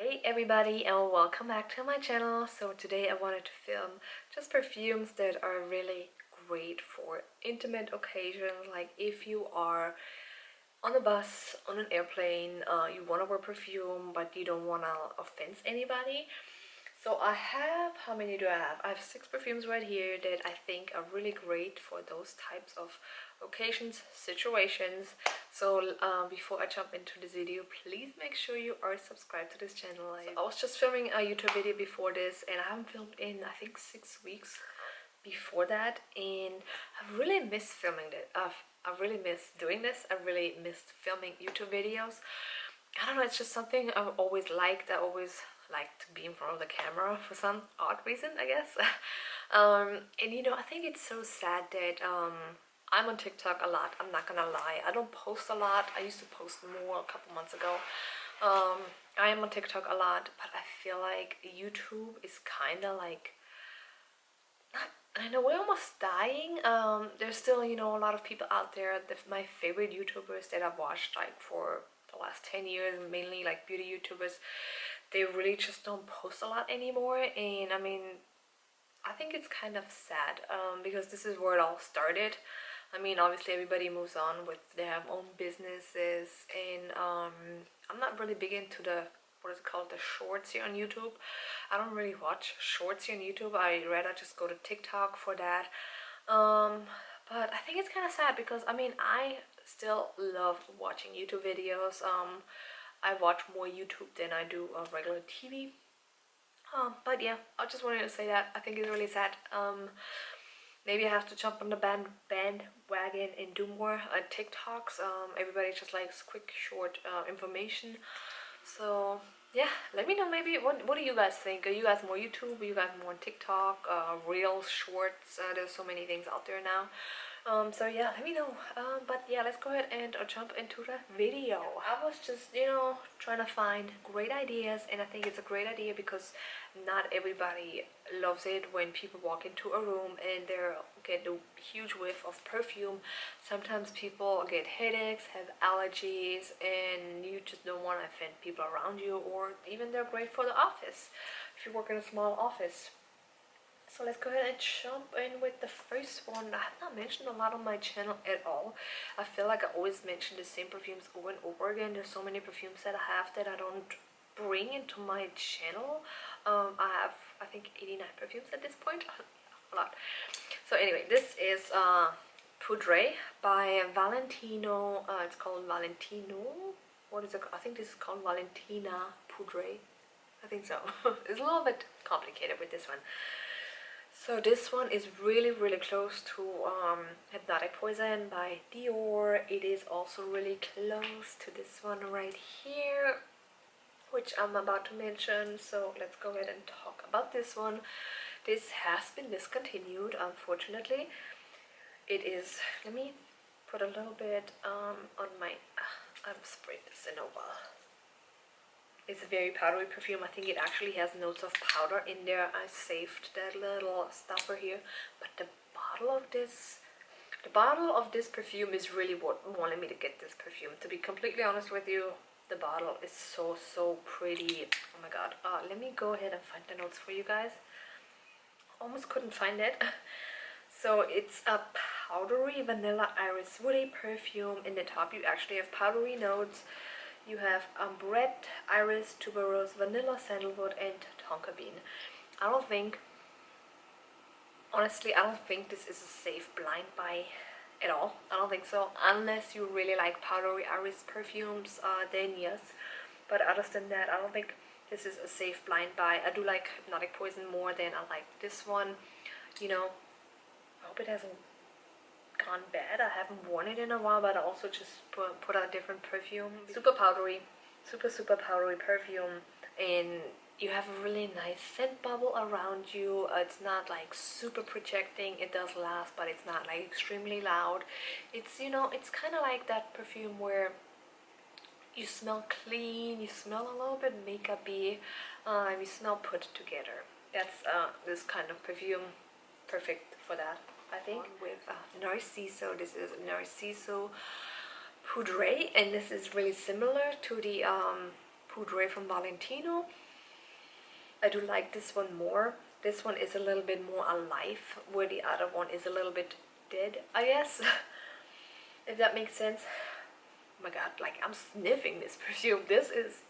Hey everybody, and welcome back to my channel. So today I wanted to film just perfumes that are really great for intimate occasions, like if you are on a bus, on an airplane, you want to wear perfume but you don't want to offend anybody. So I have, how many do I have? I have 6 perfumes right here that I think are really great for those types of occasions, situations. So before I jump into this video, please make sure you are subscribed to this channel. So I was just filming a YouTube video before this, and I haven't filmed in I think 6 weeks before that, and I really missed filming it. I really miss doing this. I really missed filming YouTube videos. I don't know, it's just something I've always liked. I always like to be in front of the camera for some odd reason, I guess. And you know, I think it's so sad that I'm on TikTok a lot. I'm not gonna lie, I don't post a lot. I used to post more a couple months ago. I am on TikTok a lot, but I feel like YouTube is kind of like, not in a way, almost dying. There's still, you know, a lot of people out there, my favorite YouTubers that I've watched like for the last 10 years, mainly like beauty YouTubers, they really just don't post a lot anymore. And I mean, I think it's kind of sad, because this is where it all started. I mean, obviously everybody moves on with their own businesses, and I'm not really big into the, what is it called, the shorts here on YouTube. I don't really watch shorts here on YouTube. I rather just go to TikTok for that. But I think it's kind of sad because I mean, I still love watching YouTube videos. I watch more YouTube than I do regular TV. But yeah, I just wanted to say that I think it's really sad. Maybe I have to jump on the bandwagon and do more TikToks. Everybody just likes quick, short information. So yeah, let me know maybe what do you guys think? Are you guys more YouTube? Are you guys more on TikTok? Reels, shorts? There's so many things out there now. So yeah, let me know. But yeah, let's go ahead and jump into the video. I was just, you know, trying to find great ideas, and I think it's a great idea because not everybody loves it when people walk into a room and they get a huge whiff of perfume. Sometimes people get headaches, have allergies, and you just don't want to offend people around you, or even they're great for the office if you work in a small office. So let's go ahead and jump in with the first one. I have not mentioned a lot on my channel at all. I feel like I always mention the same perfumes over and over again. There's so many perfumes that I have that I don't bring into my channel. I have, I think, 89 perfumes at this point. A lot. So anyway, this is Poudree by Valentino. It's called Valentino. What is it? I think this is called Valentina Poudre. I think so. It's a little bit complicated with this one. So this one is really close to Hypnotic Poison by Dior. It is also really close to this one right here, which I'm about to mention. So let's go ahead and talk about this one. This has been discontinued, unfortunately. It is, let me put a little bit on my, I'm spraying this in a while. It's a very powdery perfume. I think it actually has notes of powder in there. I saved that little stopper here. But the bottle of this perfume is really what wanted me to get this perfume. To be completely honest with you, the bottle is so pretty. Oh my god. Let me go ahead and find the notes for you guys. Almost couldn't find it. So it's a powdery vanilla iris woody perfume. In the top you actually have powdery notes. You have ambrette, iris, tuberose, vanilla, sandalwood, and tonka bean. Honestly, I don't think this is a safe blind buy at all. I don't think so. Unless you really like powdery iris perfumes, then yes. But other than that, I don't think this is a safe blind buy. I do like Hypnotic Poison more than I like this one. You know, I hope it hasn't gone bad. I haven't worn it in a while, but I also just put out a different perfume. Super powdery, super powdery perfume, and you have a really nice scent bubble around you. It's not like super projecting. It does last, but it's not like extremely loud. It's, you know, it's kind of like that perfume where you smell clean, you smell a little bit makeup-y, you smell put together. That's this kind of perfume, perfect for that, I think. With Narciso. This is Narciso Poudre, and this is really similar to the Poudree from Valentino. I do like this one more. This one is a little bit more alive, where the other one is a little bit dead, I guess. If that makes sense. Oh my god, like I'm sniffing this perfume. This is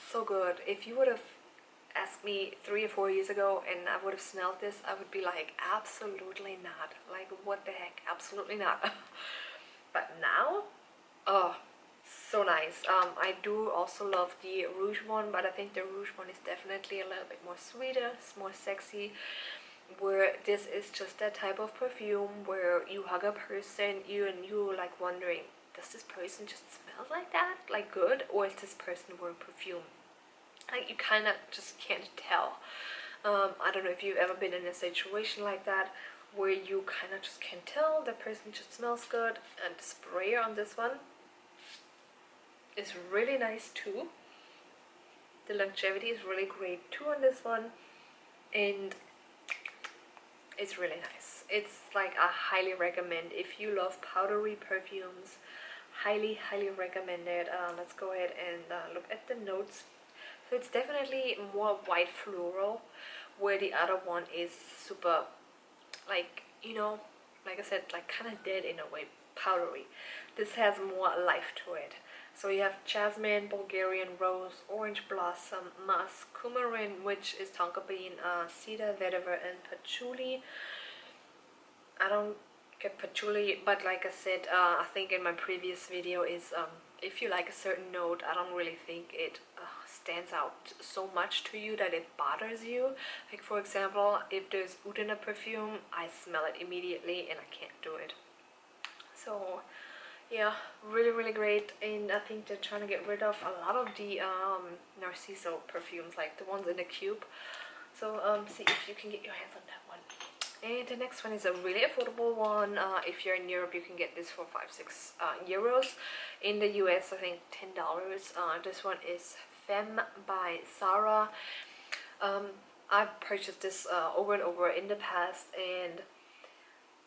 so good. If you would have asked me 3 or 4 years ago and I would have smelled this, I would be like, absolutely not. Like, what the heck? Absolutely not. But now, oh, so nice. I do also love the Rouge one, but I think the Rouge one is definitely a little bit more sweeter, it's more sexy. Where this is just that type of perfume where you hug a person, you like wondering, does this person just smell like that? Like good? Or is this person wearing perfume? Like you kind of just can't tell. I don't know if you've ever been in a situation like that where you kind of just can't tell the person just smells good. And the sprayer on this one is really nice too. The longevity is really great too on this one, and it's really nice. It's like I highly recommend if you love powdery perfumes. Highly recommend it. Let's go ahead and look at the notes. So it's definitely more white floral, where the other one is super, like, you know, like I said, like kind of dead in a way, powdery. This has more life to it. So you have jasmine, Bulgarian rose, orange blossom, musk, coumarin, which is tonka bean, cedar, vetiver, and patchouli. I don't get patchouli, but like I said, I think in my previous video is if you like a certain note, I don't really think it stands out so much to you that it bothers you. Like for example, if there's oud in a perfume, I smell it immediately and I can't do it. So yeah, really great. And I think they're trying to get rid of a lot of the Narciso perfumes, like the ones in the cube. So see if you can get your hands on that one. And the next one is a really affordable one. If you're in Europe, you can get this for 5-6 euros. In the US, I think $10. This one is Femme by Zara. I've purchased this over and over in the past, and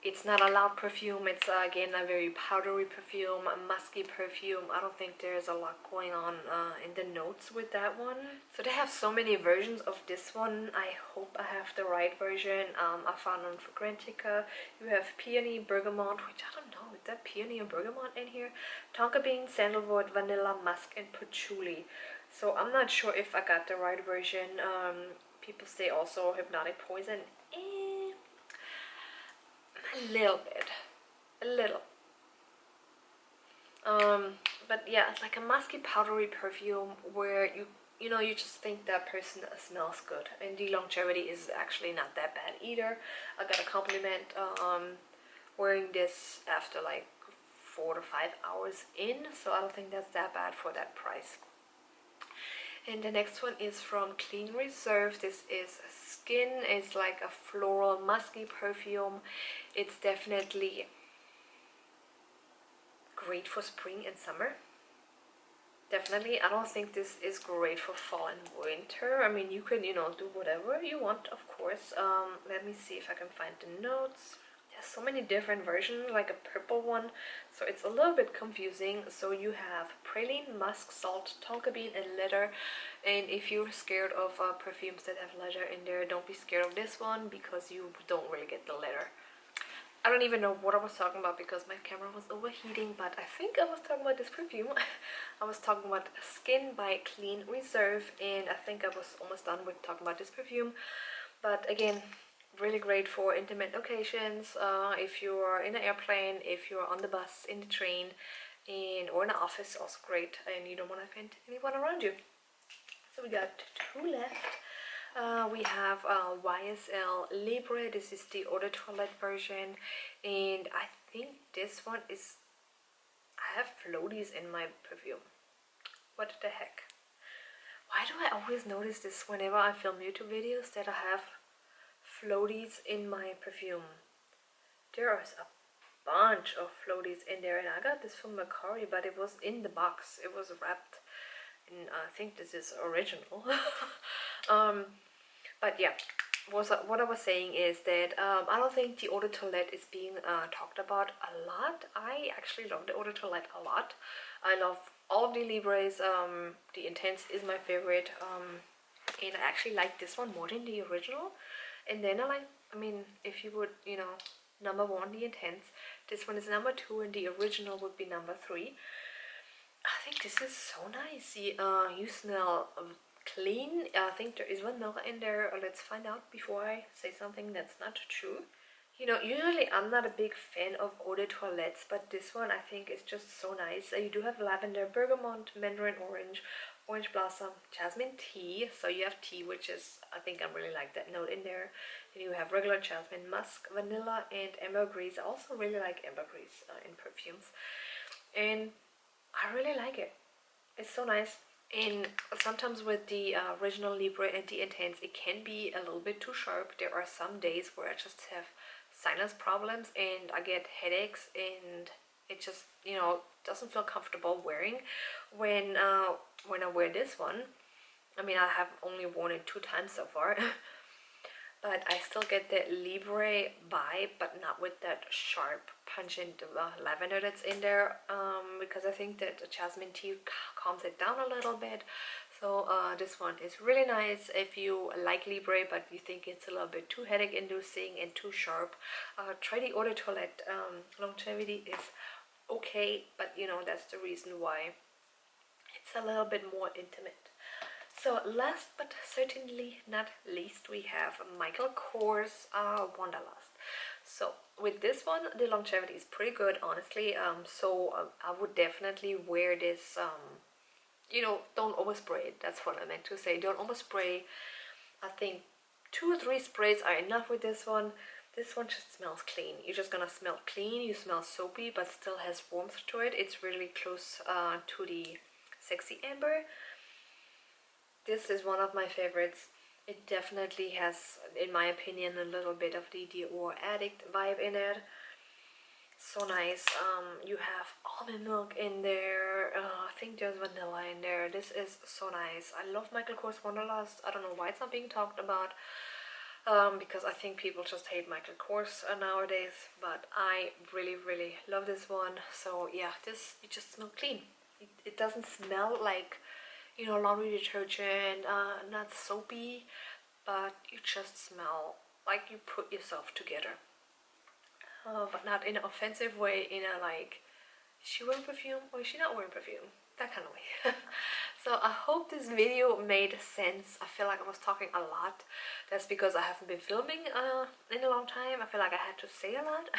it's not a loud perfume. It's again a very powdery perfume, a musky perfume. I don't think there's a lot going on in the notes with that one. So they have so many versions of this one. I hope I have the right version. I found on Fragrantica. You have peony, bergamot, which I don't know, is that peony or bergamot in here? Tonka bean, sandalwood, vanilla, musk, and patchouli. So I'm not sure if I got the right version. People say also hypnotic poison. A little bit. But yeah, it's like a musky powdery perfume where you know, you just think that person smells good, and the longevity is actually not that bad either. I got a compliment wearing this after like 4 to 5 hours in, so I don't think that's that bad for that price. And the next one is from Clean Reserve. This is Skin. It's like a floral musky perfume. It's definitely great for spring and summer. Definitely. I don't think this is great for fall and winter. I mean, you can, you know, do whatever you want, of course. Let me see if I can find the notes. There's so many different versions, like a purple one, so it's a little bit confusing. So you have praline, musk, salt, tonka bean, and leather. And if you're scared of perfumes that have leather in there, don't be scared of this one, because you don't really get the leather. I don't even know what I was talking about because my camera was overheating, but I think I was talking about this perfume. I was talking about Skin by Clean Reserve, and I think I was almost done with talking about this perfume. But again, really great for intimate occasions, if you're in an airplane, if you're on the bus, in the train, or in an office, also great, and you don't want to offend anyone around you. So we got 2 left. We have YSL Libre. This is the eau de toilette version, and I think this one is, I have floaties in my perfume. What the heck? Why do I always notice this whenever I film YouTube videos, that I have floaties in my perfume? There is a bunch of floaties in there, and I got this from Macari, but it was in the box. It was wrapped, and I think this is original. But yeah, what I was saying is that I don't think the eau de toilette is being talked about a lot. I actually love the eau de toilette a lot. I love all of the Libres, the Intense is my favorite, and I actually like this one more than the original. And then I mean, if you would, you know, number one, the Intense, this one is number two, and the original would be number three. I think this is so nice. You smell clean. I think there is vanilla in there. Let's find out before I say something that's not true. You know, usually I'm not a big fan of eau de toilettes, but this one I think is just so nice. You do have lavender, bergamot, mandarin orange, orange blossom, jasmine tea. So you have tea, which is, I think I really like that note in there. And you have regular jasmine, musk, vanilla, and ambergris. I also really like ambergris in perfumes. And I really like it. It's so nice. And sometimes with the original Libre and the Intense, it can be a little bit too sharp. There are some days where I just have sinus problems and I get headaches, and it just, you know, doesn't feel comfortable wearing when I wear this one. I mean, I have only worn it 2 times so far. But I still get the Libre vibe, but not with that sharp, pungent lavender that's in there, because I think that the jasmine tea calms it down a little bit. So this one is really nice if you like Libre, but you think it's a little bit too headache-inducing and too sharp. Try the Eau de Toilette. Longevity is okay, but you know, that's the reason why it's a little bit more intimate. So last but certainly not least, we have Michael Kors Wanderlust. So with this one, the longevity is pretty good, honestly. I would definitely wear this. You know, don't overspray. That's what I meant to say. Don't overspray. I think 2 or 3 sprays are enough with this one. This one just smells clean. You're just gonna smell clean. You smell soapy, but still has warmth to it. It's really close to the Sexy Amber. This is one of my favorites. It definitely has, in my opinion, a little bit of the Dior Addict vibe in it. So nice. You have almond milk in there. I think there's vanilla in there. This is so nice. I love Michael Kors Wanderlust. I don't know why it's not being talked about. Because I think people just hate Michael Kors nowadays. But I really, really love this one. So yeah, this, you just smell clean. It doesn't smell like, you know, laundry detergent, not soapy, but you just smell like you put yourself together. But not in an offensive way, in a like, is she wearing perfume or is she not wearing perfume? That kind of way. So I hope this video made sense. I feel like I was talking a lot. That's because I haven't been filming in a long time. I feel like I had to say a lot.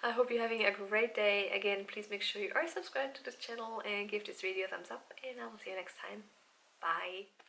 I hope you're having a great day. Again, please make sure you are subscribed to this channel and give this video a thumbs up, and I will see you next time. Bye.